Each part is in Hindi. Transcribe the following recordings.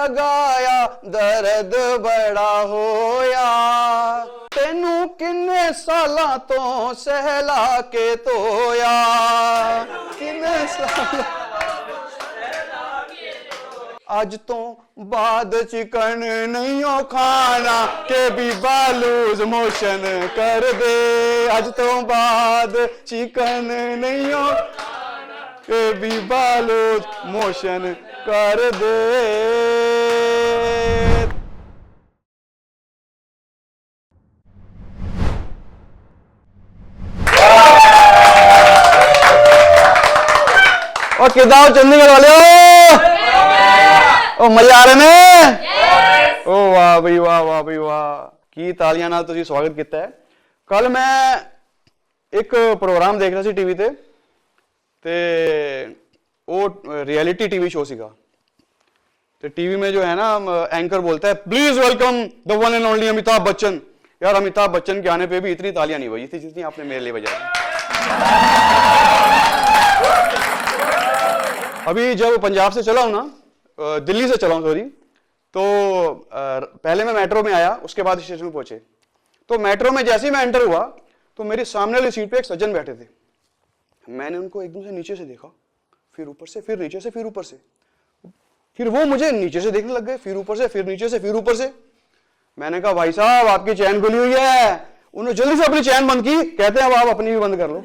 लगाया दर्द बड़ा होया, तेनू किन्ने सालां तो सहला के धोया, किन्ने साल अज तो बाद चिकन नहीं हो खाना के बीबा लूज मोशन कर दे, अज तो बाद चिकन नहीं हो के बीबा लूज मोशन कर दे। और किदा चंडीगढ़ वाले ओ मजा आ रहे ने? ओ वाह भाई वाह, वाह भाई वाह, की तालियां नाल तुसीं स्वागत किया है। कल मैं एक प्रोग्राम देख रहा सी टीवी ते वो रियलिटी टीवी शो सीगा। तो टीवी में जो है ना एंकर बोलता है please welcome the one and only Amitabh Bachchan. यार अमिताभ बच्चन के आने पे भी इतनी तालियां नहीं बजी थी जितनी आपने मेरे लिए बजाई। अभी जब पंजाब से चला हूं ना, दिल्ली से चला हूं सॉरी, तो पहले मैं मेट्रो में आया, उसके बाद स्टेशन में पहुंचे। तो मेट्रो में जैसे ही मैं एंटर हुआ तो मेरी सामने वाली सीट पे एक सज्जन बैठे थे। मैंने उनको एकदम से नीचे से देखा, फिर ऊपर से, फिर नीचे से, फिर ऊपर से, फिर वो मुझे नीचे से देखने लग गए, फिर ऊपर से, फिर नीचे से, फिर ऊपर से। मैंने कहा भाई साहब आपकी चैन खुली हुई है। उन्होंने जल्दी से अपनी चैन बंद की, कहते हैं अब आप अपनी भी बंद कर लो।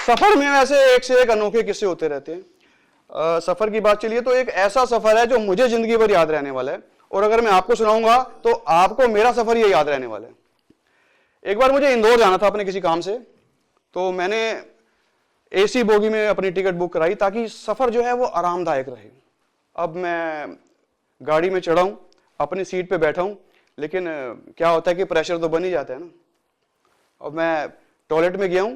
सफर में वैसे एक से एक अनोखे किस्से होते रहते हैं। सफर की बात चलिए तो एक ऐसा सफर है जो मुझे जिंदगी भर याद रहने वाला है, और अगर मैं आपको सुनाऊंगा तो आपको मेरा सफर ये याद रहने वाला है। एक बार मुझे इंदौर जाना था अपने किसी काम से, तो मैंने एसी बोगी में अपनी टिकट बुक कराई ताकि सफर जो है वो आरामदायक रहे। अब मैं गाड़ी में चढ़ा हूं, अपनी सीट पे बैठा हूं, लेकिन क्या होता है कि प्रेशर तो बन ही जाता है ना। अब मैं टॉयलेट में गया हूं,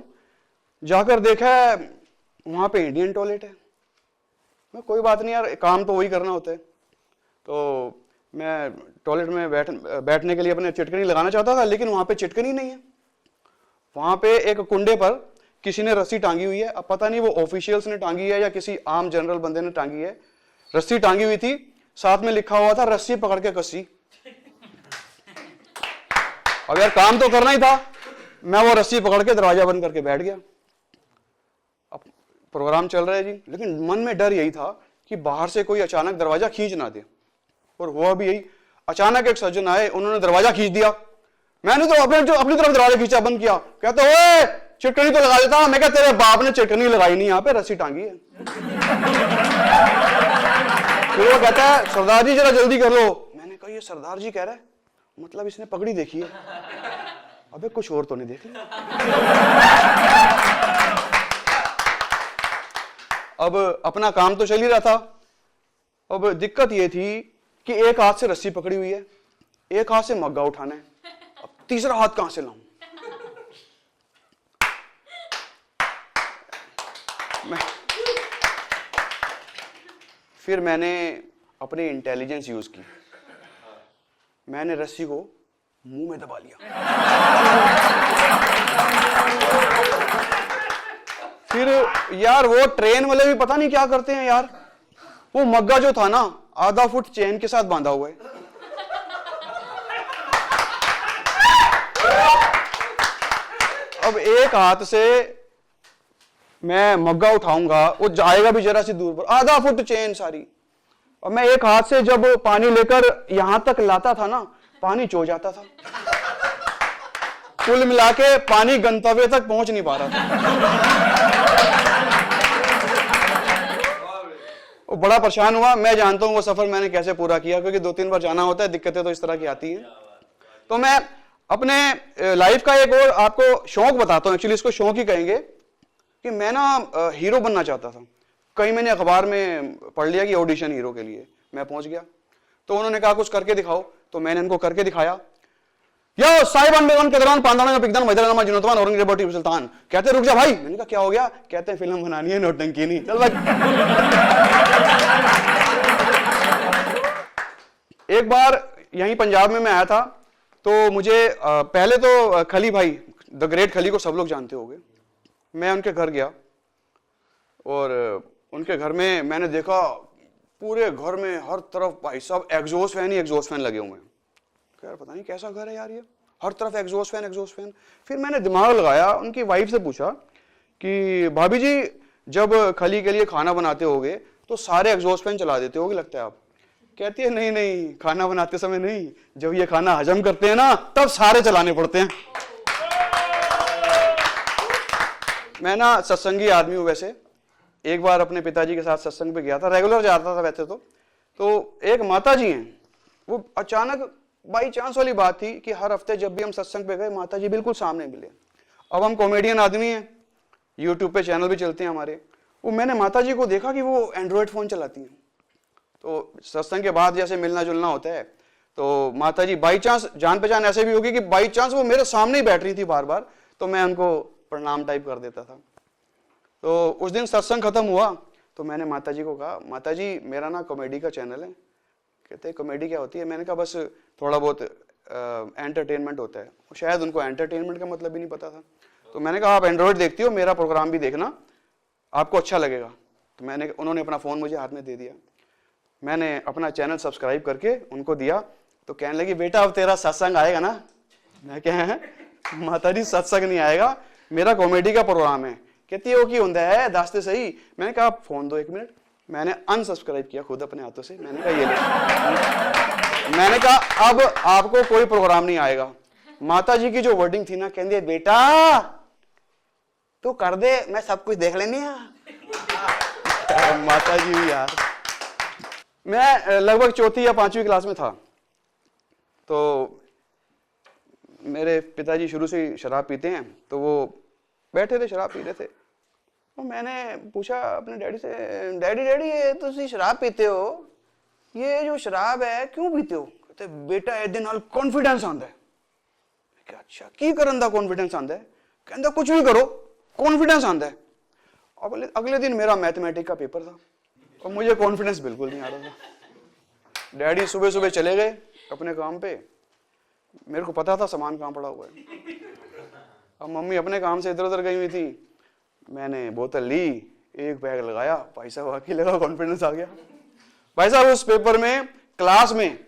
जाकर देखा है वहां पे इंडियन टॉयलेट है। मैं कोई बात नहीं यार, काम तो वही करना होता है। तो मैं टॉयलेट में बैठने के लिए अपने चिटकनी लगाना चाहता था, लेकिन वहां पे चिटकनी नहीं है। वहां पे एक कुंडे पर किसी ने रस्सी टांगी हुई है। अब पता नहीं वो ऑफिशियल्स ने टांगी है या किसी आम जनरल बंदे ने टांगी है। रस्सी टांगी हुई थी, साथ में लिखा हुआ था रस्सी पकड़ के कस्सी। अब यार काम तो करना ही था, मैं वो रस्सी पकड़ के दरवाजा बंद करके बैठ गया। अब प्रोग्राम चल रहा है जी, लेकिन मन में डर यही था कि बाहर से कोई अचानक दरवाजा खींच ना दे। और हुआ भी यही, अचानक एक सज्जन आए, उन्होंने दरवाजा खींच दिया। मैंने तो अपनी तरफ दरवाजा खींचा, बंद किया। कहते ओए चिटकनी तो लगा देता। मैं क्या तेरे बाप ने चिटकनी लगाई नहीं, यहाँ पे रस्सी टांगी है। फिर वो कहता है सरदार जी जरा जल्दी कर लो। मैंने कहा ये सरदार जी कह रहा है, मतलब इसने पगड़ी देखी है। अबे कुछ और तो नहीं देख लिया। अब अपना काम तो चल ही रहा था। अब दिक्कत ये थी कि एक हाथ से रस्सी पकड़ी हुई है, एक हाथ से मग्गा उठाना है, अब तीसरा हाथ कहां से लाऊं। फिर मैंने अपनी इंटेलिजेंस यूज की, मैंने रस्सी को मुंह में दबा लिया। फिर यार वो ट्रेन वाले भी पता नहीं क्या करते हैं यार, वो मग्गा जो था ना आधा फुट चेन के साथ बांधा हुआ है। अब एक हाथ से मैं मग्गा उठाऊंगा, वो जाएगा भी जरा सी दूर पर, आधा फुट चेन सारी। और मैं एक हाथ से जब पानी लेकर यहां तक लाता था ना, पानी चो जाता था। कुल मिला के पानी गंतव्य तक पहुंच नहीं पा रहा था। वो बड़ा परेशान हुआ। मैं जानता हूं वो सफर मैंने कैसे पूरा किया, क्योंकि 2-3 बार जाना होता है, दिक्कतें तो इस तरह की आती हैं। तो मैं अपने लाइफ का एक और आपको शौक बताता हूं, एक्चुअली इसको शौक ही कहेंगे, कि मैं ना हीरो बनना चाहता था। कहीं मैंने अखबार में पढ़ लिया कि ऑडिशन हीरो के लिए, मैं पहुंच गया। तो उन्होंने कहा कुछ करके दिखाओ, तो मैंने उनको करके दिखाया। यो साहिबान बेगम के दौरान पांदाना में पिकदान मैदान जुनतवान औरंगजेब टीपू सुल्तान। कहते रुक जा भाई। मैंने कहा क्या हो गया? कहते हैं फिल्म बनानी है, नौटंकी नहीं। चल भाई। एक बार यहीं पंजाब में मैं आया था, तो मुझे पहले तो खली भाई, द ग्रेट खली को सब लोग जानते होंगे। मैं उनके घर गया और उनके घर में मैंने देखा पूरे घर में हर तरफ भाई साहब एग्जॉस्ट फैन ही एग्जॉस्ट फैन लगे हुए हैं। यार पता नहीं कैसा घर है यार ये, हर तरफ एग्जॉस्ट फैन एग्जॉस्ट फैन। फिर मैंने दिमाग लगाया, उनकी वाइफ से पूछा कि भाभी जी जब खली के लिए खाना बनाते होगे तो सारे एग्जॉस्ट फैन चला देते होगे लगता है आप? कहती है नहीं नहीं, खाना बनाते समय नहीं, जब ये खाना हजम करते हैं ना तब सारे चलाने पड़ते हैं। मैं ना सत्संगी आदमी हूं वैसे। एक बार अपने पिताजी के साथ सत्संग पे गया था, रेगुलर जाता था वैसे तो एक माता जी हैं, वो अचानक बाई चांस वाली बात थी कि हर हफ्ते जब भी हम सत्संग पे गए माता जी बिल्कुल सामने मिले। अब हम कॉमेडियन आदमी हैं, यूट्यूब पे चैनल भी चलते हैं हमारे, वो मैंने माता जी को देखा कि वो एंड्रॉयड फोन चलाती हैं। तो सत्संग के बाद जैसे मिलना जुलना होता है तो माता जी बाई चांस, जान पहचान ऐसे भी होगी कि बाई चांस वो मेरे सामने ही बैठ रही थी बार बार, तो मैं उनको प्रणाम टाइप कर देता था। तो उस दिन सत्संग खत्म हुआ तो मैंने माता जी को कहा, माता जी मेरा ना कॉमेडी का चैनल है। कहते हैं कॉमेडी क्या होती है? मैंने कहा बस थोड़ा बहुत एंटरटेनमेंट होता है। शायद उनको एंटरटेनमेंट का मतलब भी नहीं पता था। तो मैंने कहा आप एंड्रॉयड देखती हो, मेरा प्रोग्राम भी देखना, आपको अच्छा लगेगा। तो उन्होंने अपना फ़ोन मुझे हाथ में दे दिया, मैंने अपना चैनल सब्सक्राइब करके उनको दिया। तो कहने लगी बेटा अब तेरा सत्संग आएगा ना? मैं क्या है माता जी सत्संग नहीं आएगा, मेरा कॉमेडी का प्रोग्राम है। कहती है वो की होता है दास्ते सही। मैंने कहा फोन दो 1 मिनट। मैंने अनसब्सक्राइब किया खुद अपने हाथों से। मैंने कहा ये ले। मैंने कहा अब आपको कोई प्रोग्राम नहीं आएगा। माता जी की जो वर्डिंग थी ना, कहती है बेटा तू कर दे, मैं सब कुछ देख लेनी है। माता जी यार, मैं लगभग 4वीं या 5वीं क्लास में था। तो मेरे पिताजी शुरू से ही शराब पीते हैं, तो वो बैठे थे शराब पी रहे थे। तो मैंने पूछा अपने डैडी से, डैडी डैडी ये तुसी शराब पीते हो, ये जो शराब है क्यों पीते हो? कहते बेटा ए दिन नाल कॉन्फिडेंस आंदा है। क्या अच्छा की करन दा कॉन्फिडेंस आंदा है? कहंदा कुछ भी करो कॉन्फिडेंस आंदा है। अब अगले दिन मेरा मैथमेटिक्स का पेपर था और मुझे कॉन्फिडेंस बिल्कुल नहीं आ रहा था। डैडी सुबह सुबह चले गए अपने काम पे, मेरे को पता था सामान कहाँ पड़ा हुआ है। अब मम्मी अपने काम से इधर उधर गई हुई थी, मैंने बोतल ली, एक बैग लगाया, भाई साहब वाकई लगा कॉन्फिडेंस आ गया। भाई साहब उस पेपर में क्लास में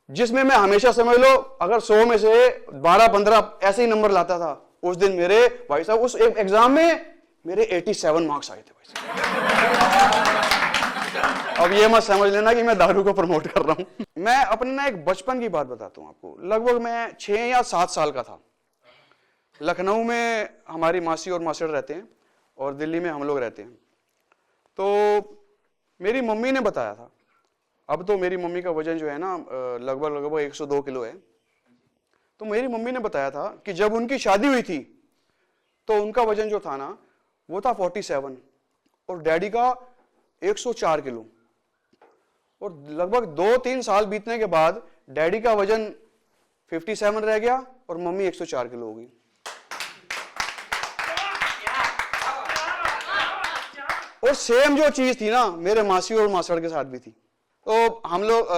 जिसमें मैं हमेशा समझ लो अगर 100 में से 12-15 ऐसे ही नंबर लाता था, उस दिन मेरे भाई साहब उस एक एग्जाम में मेरे 87 मार्क्स आए थे भाई साहब। अब ये मत समझ लेना कि मैं दारू को प्रमोट कर रहा हूं। मैं अपने ना एक बचपन की बात बताता हूं आपको। लगभग मैं 6 या 7 साल का था। लखनऊ में हमारी मासी और मासड़ रहते हैं और दिल्ली में हम लोग रहते हैं। तो मेरी मम्मी ने बताया था, अब तो मेरी मम्मी का वजन जो है ना लगभग 102 किलो है। तो मेरी मम्मी ने बताया था कि जब उनकी शादी हुई थी तो उनका वजन जो था ना वो था 47 और डैडी का 104 किलो। और लगभग 2-3 साल बीतने के बाद डैडी का वजन 57 रह गया और मम्मी 104 किलो हो गई। और सेम जो चीज थी ना मेरे मासी और मासड़ के साथ भी थी। तो हम लोग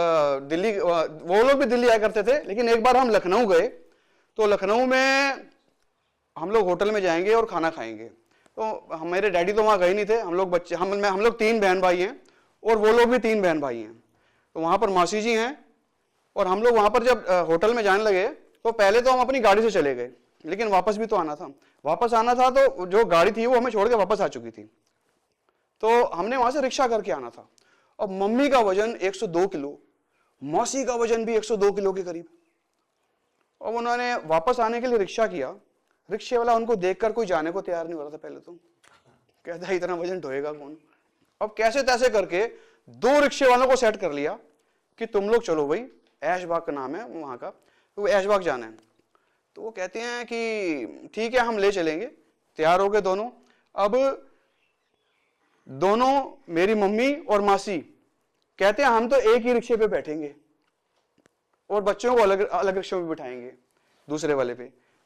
दिल्ली, वो लोग भी दिल्ली आया करते थे, लेकिन एक बार हम लखनऊ गए तो लखनऊ में हम लोग होटल में जाएंगे और खाना खाएंगे। तो मेरे डैडी तो वहाँ गए नहीं थे, हम लोग बच्चे, हम लोग 3 बहन भाई हैं और वो लोग भी 3 बहन भाई हैं। तो वहाँ पर मासी जी हैं और हम लोग वहाँ पर जब होटल में जाने लगे तो पहले तो हम अपनी गाड़ी से चले गए, लेकिन वापस भी तो आना था। वापस आना था तो जो गाड़ी थी वो हमें छोड़ के वापस आ चुकी थी, तो हमने वहाँ से रिक्शा करके आना था। अब मम्मी का वजन 102 किलो, मौसी का वजन भी 102 किलो के करीब। अब उन्होंने वापस आने के लिए रिक्शा किया, रिक्शे वाला उनको देखकर कोई जाने को तैयार नहीं हो रहा था। पहले तो कहता है इतना वजन ढोएगा कौन। अब कैसे तैसे करके 2 रिक्शे वालों को सेट कर लिया कि तुम लोग चलो भाई, ऐशबाग का नाम है वहाँ का, तो ऐशबाग जाना है। तो वो कहते हैं कि ठीक है हम ले चलेंगे। तैयार हो गए दोनों। अब दोनों मेरी मम्मी और मासी कहते हैं हम तो एक ही रिक्शे पे बैठेंगे और बच्चों को अलग अलग रिक्शे में बिठाएंगे दूसरे वाले पे।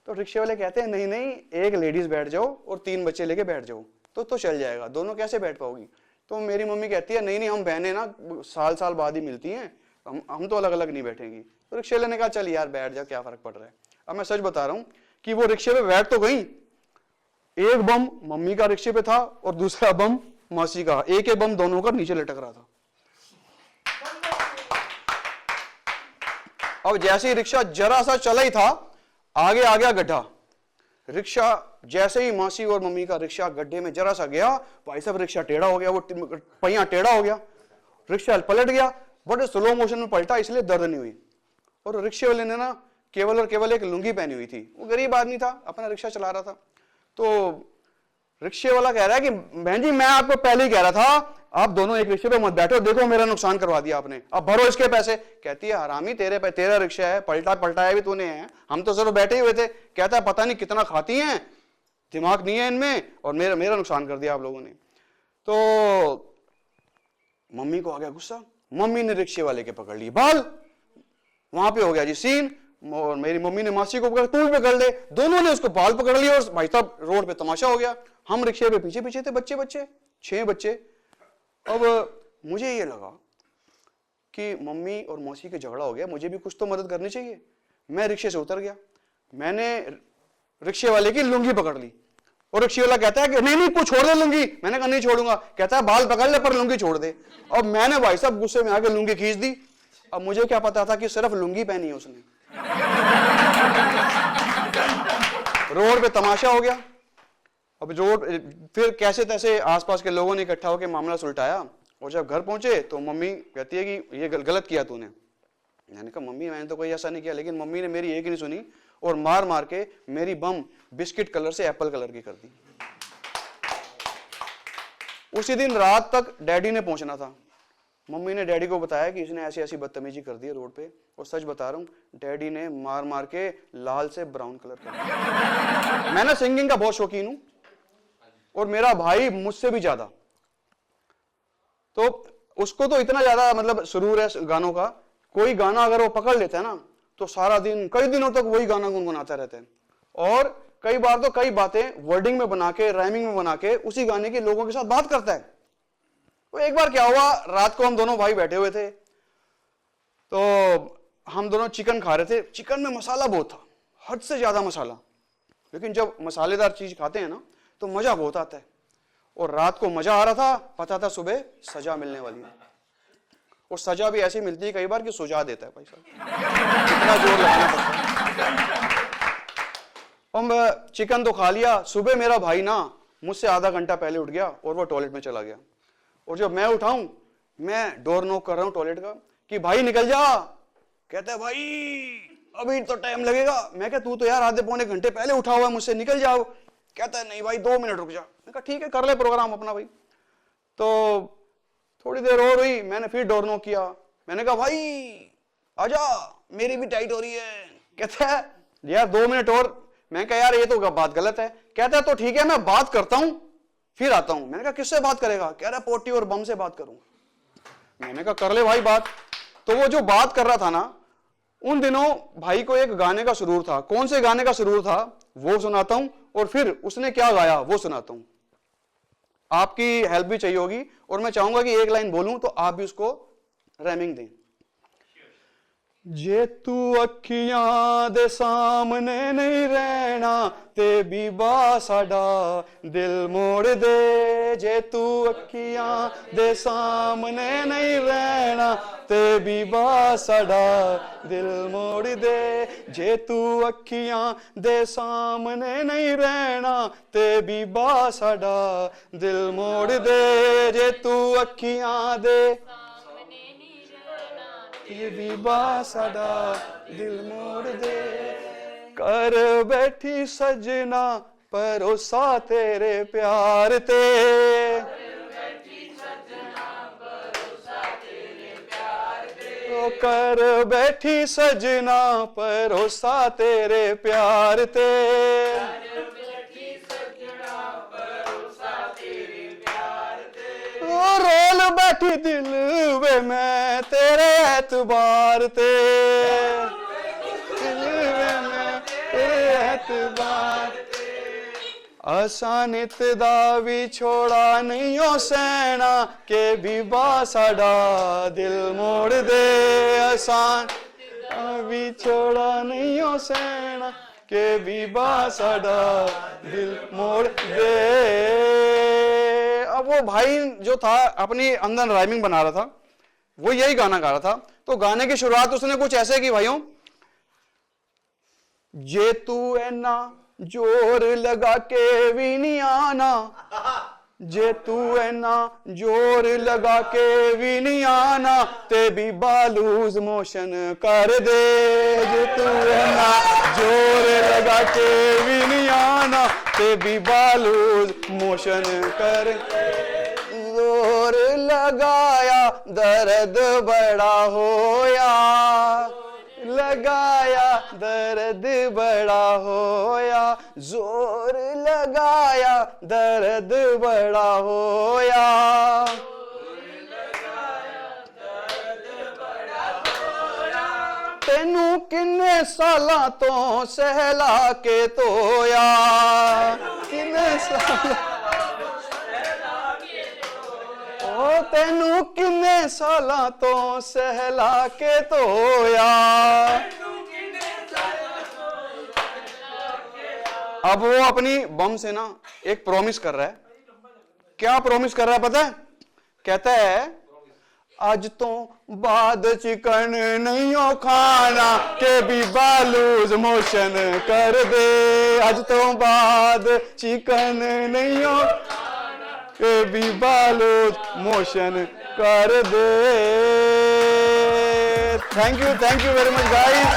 तो रिक्शे वाले कहते हैं नहीं नहीं, एक लेडीज बैठ जाओ और 3 बच्चे लेके बैठ जाओ तो चल जाएगा, दोनों कैसे बैठ पाओगी। तो मेरी मम्मी कहती है नहीं नहीं, हम बहनें ना साल बाद ही मिलती हैं, हम तो अलग अलग नहीं बैठेंगी। तो रिक्शे वाले ने कहा चल यार बैठ जा, क्या फर्क पड़ रहा है। अब मैं सच बता रहा हूँ कि वो रिक्शे पे बैठ तो गई, एक बम मम्मी का रिक्शे पे था और दूसरा बम मासी का, एक एक बम दोनों का नीचे लटक रहा था। अब जैसे ही रिक्शा जरा सा चला ही था, आगे आ गया गड्ढा। रिक्शा जैसे ही मासी और मम्मी का रिक्शा गड्ढे में जरा सा गया, भाई साहब रिक्शा टेढ़ा हो गया, वो पहिया टेढ़ा हो गया, रिक्शा पलट गया, बड़े स्लो मोशन में पलटा, इसलिए दर्द नहीं हुई। और रिक्शे वाले ने ना केवल और केवल एक लुंगी पहनी हुई थी, वो गरीब आदमी था, अपना रिक्शा चला रहा था। तो रिक्शे वाला कह रहा है कि बहन जी मैं आपको पहले ही कह रहा था, आप दोनों एक रिक्शे पे मत बैठो, देखो मेरा नुकसान करवा दिया आपने, अब भरो इसके पैसे। कहती है हरामी तेरा रिक्शा है, पलटाया भी तूने है, हम तो सिर्फ बैठे ही हुए थे। कहता है पता नहीं कितना खाती हैं, दिमाग नहीं है इनमें, और मेरा नुकसान कर दिया आप लोगों ने। तो मम्मी को आ गया गुस्सा, मम्मी ने रिक्शे वाले के पकड़ ली बाल, वहां पे हो गया जी सीन। और मेरी मम्मी ने मासी को पकड़, तू भी पकड़ ले, दोनों ने उसको बाल पकड़ लिया, और भाई साहब रोड पे तमाशा हो गया। हम रिक्शे पे पीछे पीछे थे, बच्चे 6 बच्चे। अब मुझे ये लगा कि मम्मी और मौसी के झगड़ा हो गया, मुझे भी कुछ तो मदद करनी चाहिए। मैं रिक्शे से उतर गया, मैंने रिक्शे वाले की लुंगी पकड़ ली, और रिक्शे वाला कहता है कि नहीं कुछ छोड़ दे लुंगी। मैंने कहा नहीं छोड़ूंगा। कहता है बाल पकड़ ले पर लुंगी छोड़ दे। अब मैंने भाई साहब गुस्से में आके लुंगी खींच दी। अब मुझे क्या पता था कि सिर्फ लुंगी पहनी है उसने। रोड पे तमाशा हो गया। अब रोड फिर कैसे तैसे आसपास के लोगों ने इकट्ठा होकर मामला सुलटाया, और जब घर पहुंचे तो मम्मी कहती है कि ये गलत किया तूने। मैंने कहा मम्मी मैंने तो कोई ऐसा नहीं किया, लेकिन मम्मी ने मेरी एक नहीं सुनी, और मार मार के मेरी बम बिस्किट कलर से एप्पल कलर की कर दी। उसी दिन रात तक डैडी ने पहुंचना था। मम्मी ने डैडी को बताया कि इसने ऐसी ऐसी बदतमीजी कर दी है रोड पे, और सच बता रहा हूं डैडी ने मार मार के लाल से ब्राउन कलर कर दिया। मैं ना सिंगिंग का बहुत शौकीन हूं, और मेरा भाई मुझसे भी ज्यादा, तो उसको तो इतना ज्यादा मतलब सुरूर है गानों का। कोई गाना अगर वो पकड़ लेता है ना, तो सारा दिन कई दिनों तक वही गाना गुनगुनाता रहता है, और कई बार तो कई बातें वर्डिंग में बना के, राइमिंग में बना के उसी गाने के लोगों के साथ बात करता है। तो एक बार क्या हुआ, रात को हम दोनों भाई बैठे हुए थे, तो हम दोनों चिकन खा रहे थे। चिकन में मसाला बहुत था, हद से ज्यादा मसाला, लेकिन जब मसालेदार चीज खाते हैं ना तो मजा बहुत आता है। और रात को मजा आ रहा था, पता था सुबह सजा मिलने वाली है, और सजा भी ऐसी मिलती है कई बार कि सुझा देता है भाई साहब, कितना जोर लगाना पड़ता है। हम चिकन तो खा लिया। सुबह मेरा भाई ना मुझसे आधा घंटा पहले उठ गया, और वो टॉयलेट में चला गया। और जब मैं उठाऊं, मैं डोर नॉक कर रहा हूं टॉयलेट का कि भाई निकल जा। कहता है भाई अभी तो टाइम लगेगा। मैं कहा तू तो यार आधे पौने घंटे पहले उठा हुआ है मुझसे, निकल जाओ। कहता है नहीं भाई 2 मिनट रुक जा। मैं कहा ठीक है कर ले प्रोग्राम अपना भाई। तो थोड़ी देर और हुई, मैंने फिर डोर नॉक किया। मैंने कहा भाई आजा मेरी भी टाइट हो रही है। कहता है यार 2 मिनट और। मैं कहा यार ये तो बात गलत है। कहता है तो ठीक है मैं बात करता हूं फिर आता हूं। मैंने कहा किससे बात करेगा? कह रहा पोटी और बम से बात करूंगा। मैंने कहा कर ले भाई बात। तो वो जो बात कर रहा था ना, उन दिनों भाई को एक गाने का सुरूर था। कौन से गाने का सुरूर था वो सुनाता हूं, और फिर उसने क्या गाया वो सुनाता हूं। आपकी हेल्प भी चाहिए होगी, और मैं चाहूंगा कि एक लाइन बोलूं तो आप भी उसको रैमिंग दें। जे तू अखियां दे सामने नहीं रहना ते बीबा साडा दिल मोड़ दे। जे तू अखियां दे सामने नहीं रहना ते बीबा साडा दिल मोड़ दे। जे तू अखियां दे सामने नहीं रहना ते बीबा साडा दिल मोड़ दे। जे तू अखियां दे ये बीबा साडा दिल मोड़ दे। कर बैठी सजना परोसा तेरे प्यार ते। ओ कर बैठी सजना परोसा तेरे प्यार ते। रोल बैठी दिल वे मैं तेरे एतबार ते। दिल वे मैं तेरे एतबार ते। आसानित दा विछोड़ा नहीं हो सहना के बीबा साडा दिल मोड़ दे। आसान विछोड़ा नहीं हो सहना के बीबा साडा दिल मोड़ दे। अब वो भाई जो था अपनी अंदर राइमिंग बना रहा था, वो यही गाना गा रहा था। तो गाने की शुरुआत उसने कुछ ऐसे की, भाइयों, जे तू है ना जोर लगा के भी नहीं आना, जे तू है ना जोर लगा के भी नहीं आना, ते भी बालूज मोशन कर दे। जे तू है ना जोर लगा के भी नहीं आना, ते भी बालूज मोशन कर। जोर लगाया दर्द बड़ा होया, लगाया दर्द बड़ा होया, जोर लगाया दर्द बड़ा होया। तेनू किन्ने सालां तो सहला के धोया, किन्ने सालां ओ तेनू किन्ने सालां तो सहला के धोया। अब वो अपनी बम से ना एक प्रॉमिस कर रहा है। क्या प्रॉमिस कर रहा है पता है? कहता है आज तो बाद चिकन नहीं हो खाना, के भी बालूज मोशन कर दे। आज तो बाद चिकन नहीं हो, के भी बालूज मोशन कर दे। Thank you very much guys.